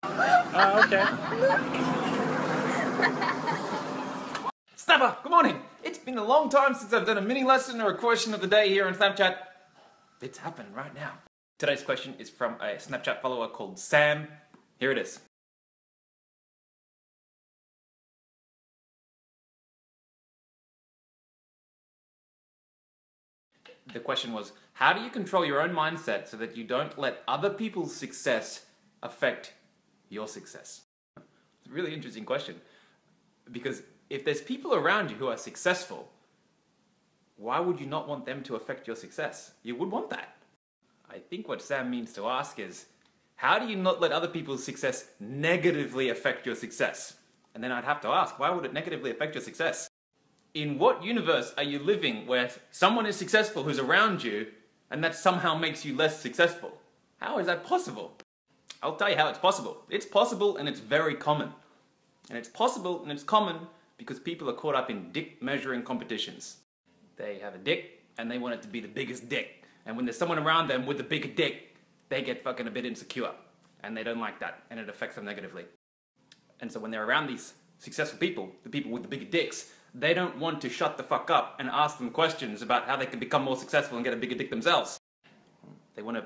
Okay. Snapper, good morning. It's been a long time since I've done a mini lesson or a question of the day here on Snapchat. It's happening right now. Today's question is from a Snapchat follower called Sam. Here it is. The question was, how do you control your own mindset so that you don't let other people's success affect your success? It's a really interesting question. Because if there's people around you who are successful, why would you not want them to affect your success? You would want that. I think what Sam means to ask is, how do you not let other people's success negatively affect your success? And then I'd have to ask, why would it negatively affect your success? In what universe are you living where someone is successful who's around you and that somehow makes you less successful? How is that possible? I'll tell you how it's possible. It's possible and it's very common. And it's possible and it's common because people are caught up in dick measuring competitions. They have a dick and they want it to be the biggest dick. And when there's someone around them with the bigger dick, they get fucking a bit insecure. And they don't like that and it affects them negatively. And so when they're around these successful people, the people with the bigger dicks, they don't want to shut the fuck up and ask them questions about how they can become more successful and get a bigger dick themselves. They want to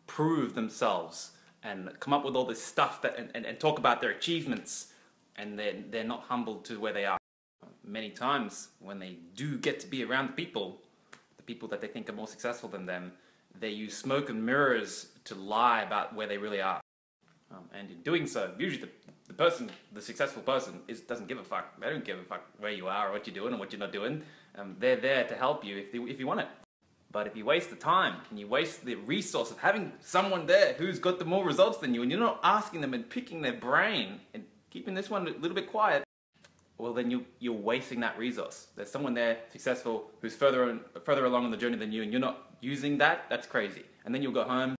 prove themselves and come up with all this stuff that, and talk about their achievements, and they're not humbled to where they are. Many times when they do get to be around the people that they think are more successful than them, they use smoke and mirrors to lie about where they really are. And in doing so, usually the successful person doesn't give a fuck. They don't give a fuck where you are or what you're doing or what you're not doing. They're there to help you if you want it. But if you waste the time and you waste the resource of having someone there who's got the more results than you and you're not asking them and picking their brain and keeping this one a little bit quiet, well then you're wasting that resource. There's someone there successful who's further along on the journey than you and you're not using that, that's crazy. And then you'll go home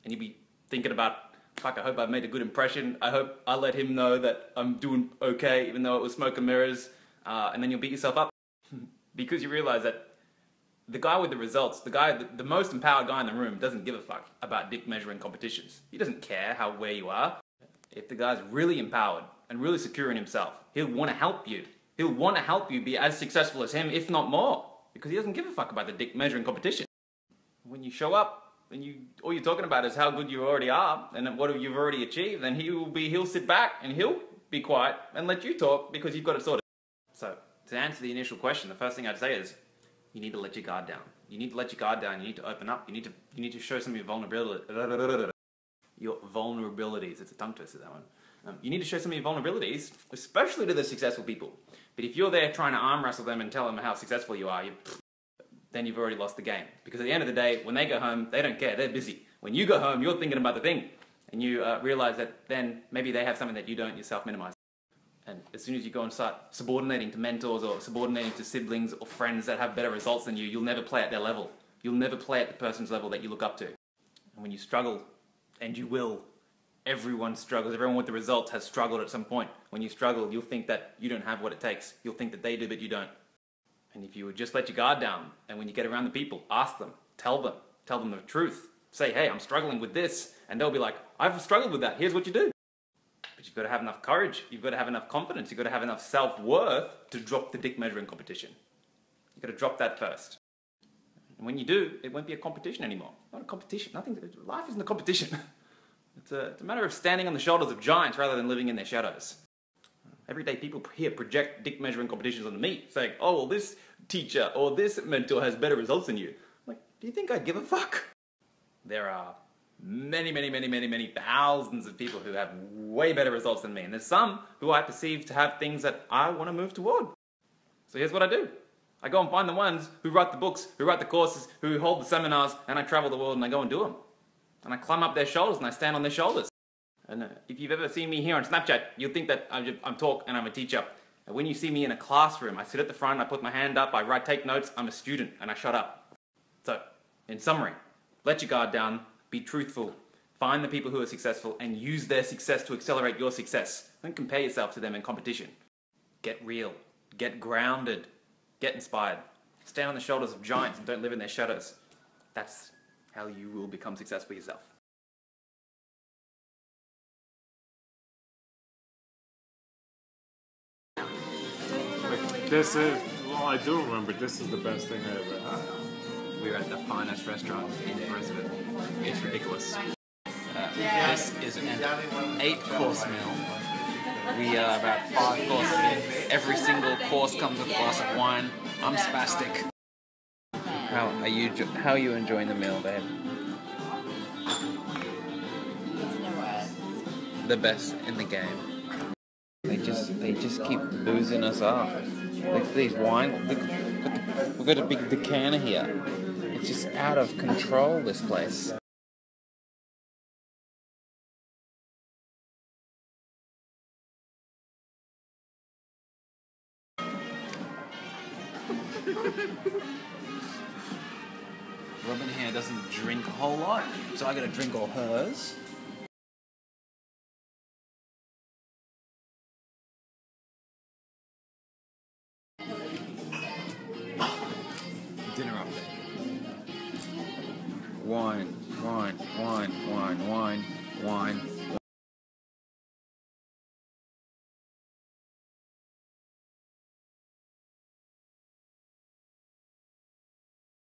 and you'll be thinking about, fuck, I hope I've made a good impression. I hope I let him know that I'm doing okay, even though it was smoke and mirrors. And then you'll beat yourself up because you realize that the guy with the results, the most empowered guy in the room doesn't give a fuck about dick measuring competitions. He doesn't care where you are. If the guy's really empowered and really secure in himself, he'll want to help you. He'll want to help you be as successful as him, if not more, because he doesn't give a fuck about the dick measuring competition. When you show up, and all you're talking about is how good you already are and what you've already achieved, then he'll sit back and he'll be quiet and let you talk because you've got it sorted. So, to answer the initial question, the first thing I'd say is, you need to let your guard down. You need to let your guard down, you need to open up, you need to show some of your vulnerabilities. It's a tongue twister, that one. You need to show some of your vulnerabilities, especially to the successful people. But if you're there trying to arm wrestle them and tell them how successful you are, then you've already lost the game. Because at the end of the day, when they go home, they don't care, they're busy. When you go home, you're thinking about the thing. And you realize that then maybe they have something that you don't, you self-minimize. And as soon as you go and start subordinating to mentors or subordinating to siblings or friends that have better results than you, you'll never play at their level. You'll never play at the person's level that you look up to. And when you struggle, and you will, everyone struggles. Everyone with the results has struggled at some point. When you struggle, you'll think that you don't have what it takes. You'll think that they do, but you don't. And if you would just let your guard down, and when you get around the people, ask them, tell them the truth. Say, hey, I'm struggling with this. And they'll be like, I've struggled with that, here's what you do. But you've got to have enough courage, you've got to have enough confidence, you've got to have enough self-worth to drop the dick measuring competition. You've got to drop that first. And when you do, it won't be a competition anymore. Not a competition, life isn't a competition. It's a matter of standing on the shoulders of giants rather than living in their shadows. Every day people here project dick measuring competitions onto me, saying, oh, well, this teacher or this mentor has better results than you. I'm like, do you think I give a fuck? There are many thousands of people who have way better results than me, and there's some who I perceive to have things that I want to move toward. So here's what I do. I go and find the ones who write the books, who write the courses, who hold the seminars, and I travel the world and I go and do them. And I climb up their shoulders and I stand on their shoulders. And if you've ever seen me here on Snapchat, you'll think that I'm talk and I'm a teacher. And when you see me in a classroom, I sit at the front, I put my hand up, I take notes, I'm a student, and I shut up. So, in summary, let your guard down, be truthful, find the people who are successful, and use their success to accelerate your success. Don't compare yourself to them in competition. Get real, get grounded, get inspired. Stand on the shoulders of giants and don't live in their shadows. That's how you will become successful yourself. This is, well, I do remember this is the best thing I ever had. We're at the finest restaurant in Brisbane. It's ridiculous. This is an 8-course meal. We are about 5 courses in. Every single course comes with a glass of wine. I'm spastic. How are you enjoying the meal, babe? There's no words. The best in the game. They just keep boozing us up. Look at these wine. Look, we've got a big decanter here. It's just out of control, this place. Robin here doesn't drink a whole lot, so I gotta drink all hers. Dinner update. Wine, wine, wine, wine, wine, wine.